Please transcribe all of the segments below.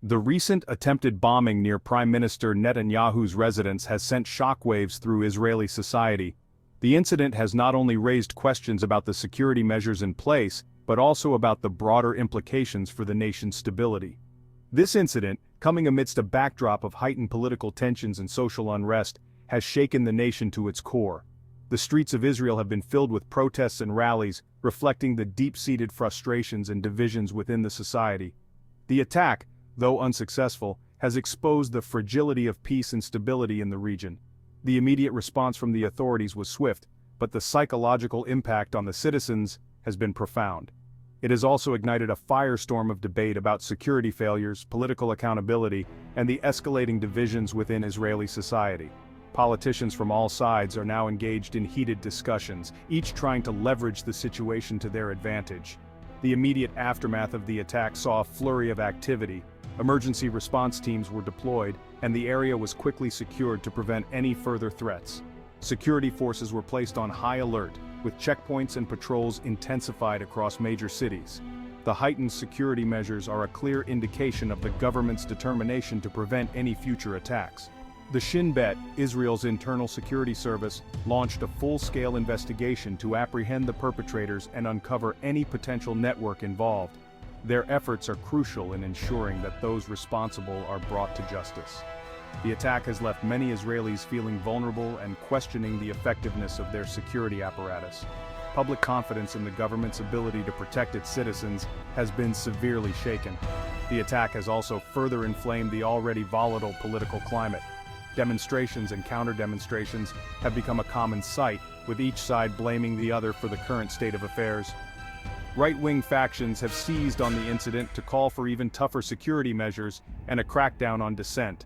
The recent attempted bombing near Prime Minister Netanyahu's residence has sent shockwaves through Israeli society. The incident has not only raised questions about the security measures in place, but also about the broader implications for the nation's stability. This incident, coming amidst a backdrop of heightened political tensions and social unrest, has shaken the nation to its core. The streets of Israel have been filled with protests and rallies, reflecting the deep-seated frustrations and divisions within the society. The attack, though unsuccessful, has exposed the fragility of peace and stability in the region. The immediate response from the authorities was swift, but the psychological impact on the citizens has been profound. It has also ignited a firestorm of debate about security failures, political accountability, and the escalating divisions within Israeli society. Politicians from all sides are now engaged in heated discussions, each trying to leverage the situation to their advantage. The immediate aftermath of the attack saw a flurry of activity. Emergency response teams were deployed, and the area was quickly secured to prevent any further threats. Security forces were placed on high alert, with checkpoints and patrols intensified across major cities. The heightened security measures are a clear indication of the government's determination to prevent any future attacks. The Shin Bet, Israel's internal security service, launched a full-scale investigation to apprehend the perpetrators and uncover any potential network involved. Their efforts are crucial in ensuring that those responsible are brought to justice. The attack has left many Israelis feeling vulnerable and questioning the effectiveness of their security apparatus. Public confidence in the government's ability to protect its citizens has been severely shaken. The attack has also further inflamed the already volatile political climate. Demonstrations and counter-demonstrations have become a common sight, with each side blaming the other for the current state of affairs. Right-wing factions have seized on the incident to call for even tougher security measures and a crackdown on dissent.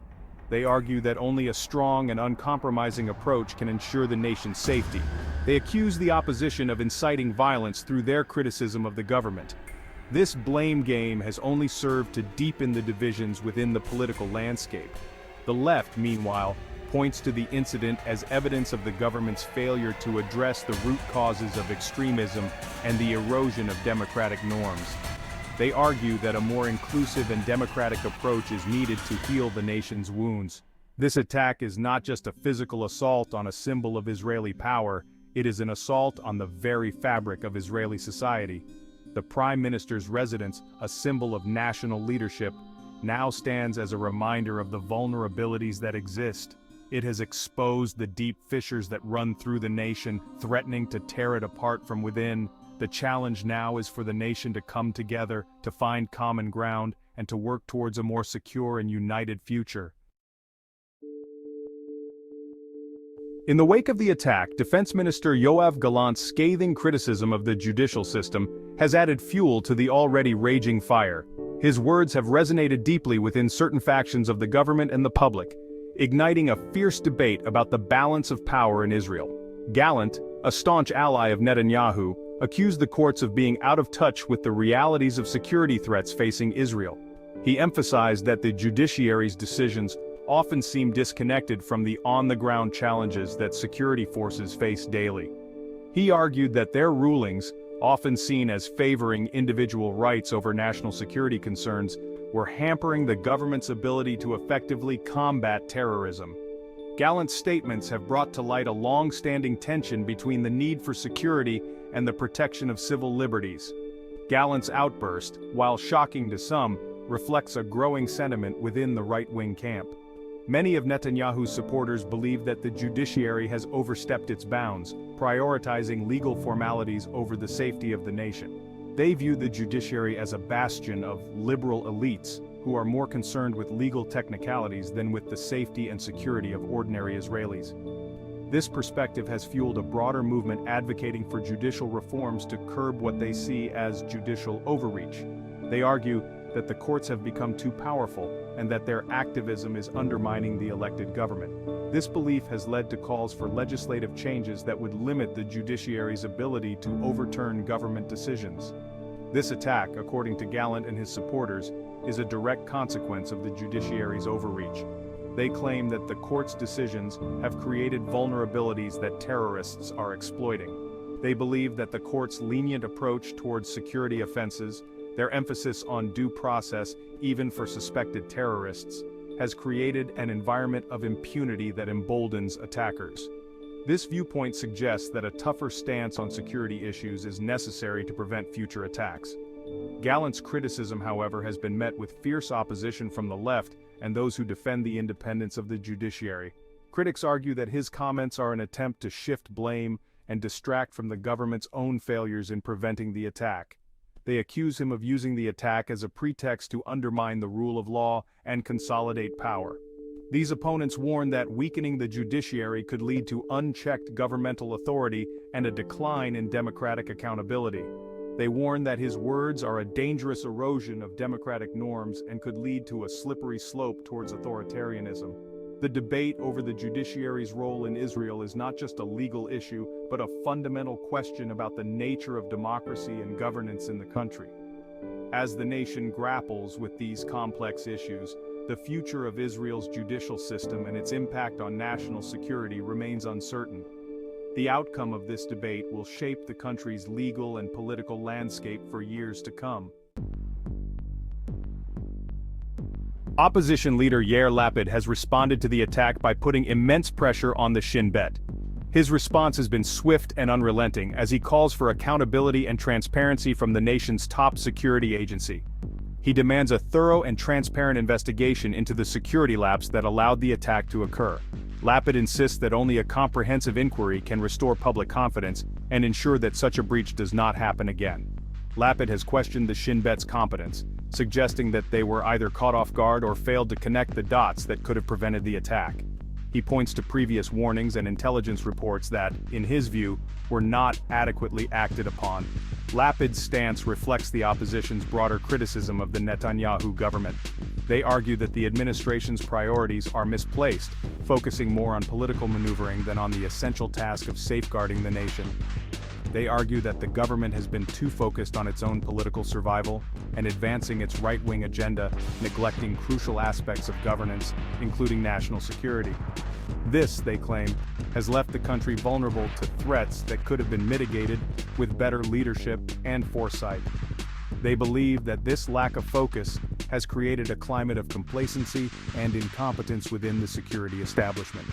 They argue that only a strong and uncompromising approach can ensure the nation's safety. They accuse the opposition of inciting violence through their criticism of the government. This blame game has only served to deepen the divisions within the political landscape. The left, meanwhile, points to the incident as evidence of the government's failure to address the root causes of extremism and the erosion of democratic norms. They argue that a more inclusive and democratic approach is needed to heal the nation's wounds. This attack is not just a physical assault on a symbol of Israeli power, it is an assault on the very fabric of Israeli society. The Prime Minister's residence, a symbol of national leadership, now stands as a reminder of the vulnerabilities that exist. It has exposed the deep fissures that run through the nation, threatening to tear it apart from within. The challenge now is for the nation to come together, to find common ground, and to work towards a more secure and united future. In the wake of the attack, Defense Minister Yair Gallant's scathing criticism of the judicial system has added fuel to the already raging fire. His words have resonated deeply within certain factions of the government and the public, igniting a fierce debate about the balance of power in Israel. Gallant, a staunch ally of Netanyahu, accused the courts of being out of touch with the realities of security threats facing Israel. He emphasized that the judiciary's decisions often seem disconnected from the on-the-ground challenges that security forces face daily. He argued that their rulings, often seen as favoring individual rights over national security concerns, were hampering the government's ability to effectively combat terrorism. Gallant's statements have brought to light a long-standing tension between the need for security and the protection of civil liberties. Gallant's outburst, while shocking to some, reflects a growing sentiment within the right-wing camp. Many of Netanyahu's supporters believe that the judiciary has overstepped its bounds, prioritizing legal formalities over the safety of the nation. They view the judiciary as a bastion of liberal elites who are more concerned with legal technicalities than with the safety and security of ordinary Israelis. This perspective has fueled a broader movement advocating for judicial reforms to curb what they see as judicial overreach. They argue that the courts have become too powerful and that their activism is undermining the elected government. This belief has led to calls for legislative changes that would limit the judiciary's ability to overturn government decisions. This attack, according to Gallant and his supporters, is a direct consequence of the judiciary's overreach. They claim that the court's decisions have created vulnerabilities that terrorists are exploiting. They believe that the court's lenient approach towards security offenses, Their emphasis on due process, even for suspected terrorists, has created an environment of impunity that emboldens attackers. This viewpoint suggests that a tougher stance on security issues is necessary to prevent future attacks. Gallant's criticism, however, has been met with fierce opposition from the left and those who defend the independence of the judiciary. Critics argue that his comments are an attempt to shift blame and distract from the government's own failures in preventing the attack. They accuse him of using the attack as a pretext to undermine the rule of law and consolidate power. These opponents warn that weakening the judiciary could lead to unchecked governmental authority and a decline in democratic accountability. They warn that his words are a dangerous erosion of democratic norms and could lead to a slippery slope towards authoritarianism. The debate over the judiciary's role in Israel is not just a legal issue, but a fundamental question about the nature of democracy and governance in the country. As the nation grapples with these complex issues, the future of Israel's judicial system and its impact on national security remains uncertain. The outcome of this debate will shape the country's legal and political landscape for years to come. Opposition leader Yair Lapid has responded to the attack by putting immense pressure on the Shin Bet. His response has been swift and unrelenting as he calls for accountability and transparency from the nation's top security agency. He demands a thorough and transparent investigation into the security lapse that allowed the attack to occur. Lapid insists that only a comprehensive inquiry can restore public confidence and ensure that such a breach does not happen again. Lapid has questioned the Shin Bet's competence, suggesting that they were either caught off guard or failed to connect the dots that could have prevented the attack. He points to previous warnings and intelligence reports that, in his view, were not adequately acted upon. Lapid's stance reflects the opposition's broader criticism of the Netanyahu government. They argue that the administration's priorities are misplaced, focusing more on political maneuvering than on the essential task of safeguarding the nation. They argue that the government has been too focused on its own political survival and advancing its right-wing agenda, neglecting crucial aspects of governance, including national security. This, they claim, has left the country vulnerable to threats that could have been mitigated with better leadership and foresight. They believe that this lack of focus has created a climate of complacency and incompetence within the security establishment.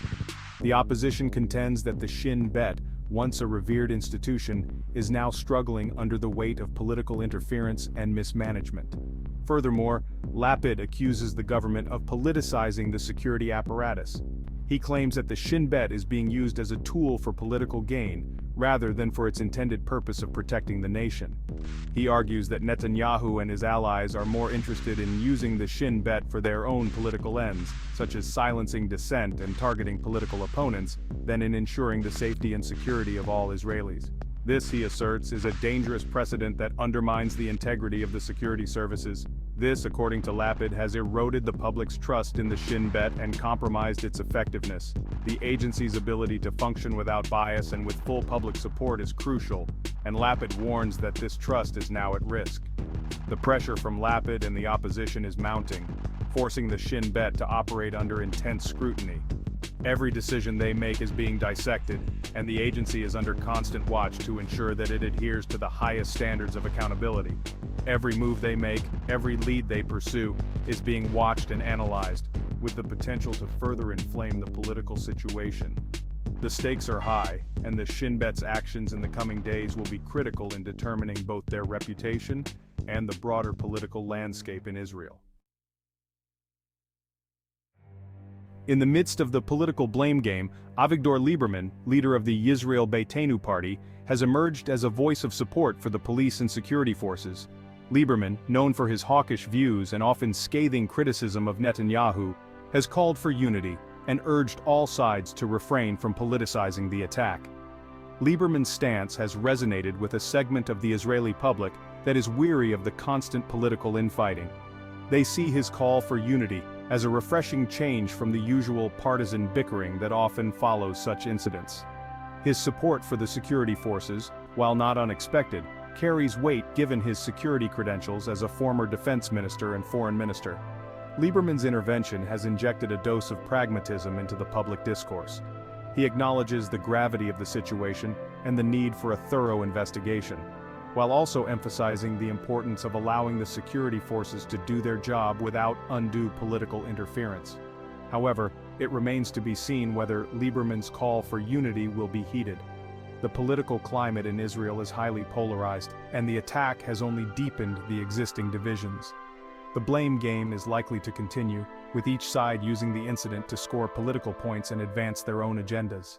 The opposition contends that the Shin Bet, once a revered institution, is now struggling under the weight of political interference and mismanagement. Furthermore, Lapid accuses the government of politicizing the security apparatus. He claims that the Shin Bet is being used as a tool for political gain, rather than for its intended purpose of protecting the nation. He argues that Netanyahu and his allies are more interested in using the Shin Bet for their own political ends, such as silencing dissent and targeting political opponents, than in ensuring the safety and security of all Israelis. This, he asserts, is a dangerous precedent that undermines the integrity of the security services. This, according to Lapid, has eroded the public's trust in the Shin Bet and compromised its effectiveness. The agency's ability to function without bias and with full public support is crucial, and Lapid warns that this trust is now at risk. The pressure from Lapid and the opposition is mounting, forcing the Shin Bet to operate under intense scrutiny. Every decision they make is being dissected, and the agency is under constant watch to ensure that it adheres to the highest standards of accountability. Every move they make, every lead they pursue, is being watched and analyzed, with the potential to further inflame the political situation. The stakes are high, and the Shin Bet's actions in the coming days will be critical in determining both their reputation and the broader political landscape in Israel. In the midst of the political blame game, Avigdor Lieberman, leader of the Yisrael Beitenu party, has emerged as a voice of support for the police and security forces. Lieberman, known for his hawkish views and often scathing criticism of Netanyahu, has called for unity and urged all sides to refrain from politicizing the attack. Lieberman's stance has resonated with a segment of the Israeli public that is weary of the constant political infighting. They see his call for unity as a refreshing change from the usual partisan bickering that often follows such incidents. His support for the security forces, while not unexpected, carries weight given his security credentials as a former defense minister and foreign minister. Lieberman's intervention has injected a dose of pragmatism into the public discourse. He acknowledges the gravity of the situation and the need for a thorough investigation. while also emphasizing the importance of allowing the security forces to do their job without undue political interference. However, it remains to be seen whether Lieberman's call for unity will be heeded. The political climate in Israel is highly polarized, and the attack has only deepened the existing divisions. The blame game is likely to continue, with each side using the incident to score political points and advance their own agendas.